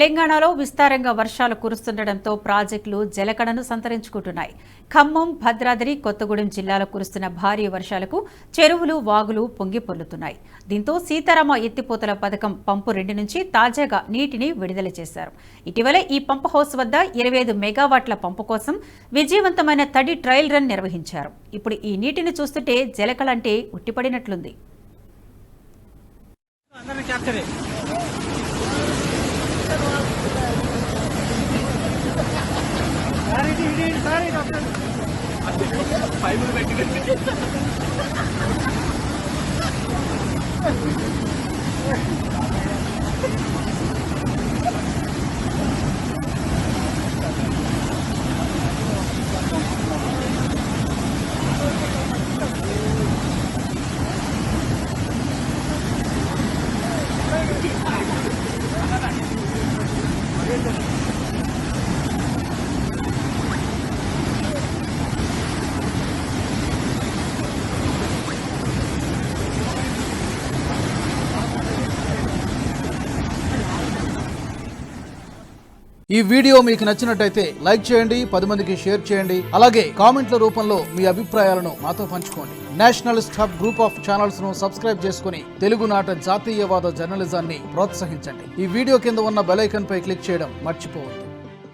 తెలంగాణలో విస్తారంగా వర్షాలు కురుస్తుండటంతో ప్రాజెక్టులు జలకడను సంతరించుకుంటున్నాయి. ఖమ్మం, భద్రాద్రి, కొత్తగూడెం జిల్లాలో కురుస్తున్న భారీ వర్షాలకు చెరువులు, వాగులు పొంగి పొర్లుతున్నాయి. దీంతో సీతారామ ఎత్తిపోతల పథకం పంపు 2 నుంచి తాజాగా నీటిని విడుదల చేశారు. ఇటీవల ఈ పంప్ హౌస్ వద్ద 25 మెగావాట్ల పంపు కోసం విజయవంతమైన తడి ట్రయల్ రన్ నిర్వహించారు. ఇప్పుడు ఈ నీటిని చూస్తుంటే జలకళంటే ఉట్టిపడినట్లుంది. ఈ వీడియో మీకు నచ్చినట్టయితే లైక్ చేయండి, 10 మందికి షేర్ చేయండి. అలాగే కామెంట్ల రూపంలో మీ అభిప్రాయాలను మాతో పంచుకోండి. Nationalist hub group of channels ను సబ్స్క్రైబ్ చేసుకుని తెలుగునాట జాతీయవాద జర్నలిజాన్ని ప్రోత్సహించండి. ఈ వీడియో కింద ఉన్న బెల్ ఐకాన్ పై క్లిక్ చేయడం మర్చిపోవద్దు.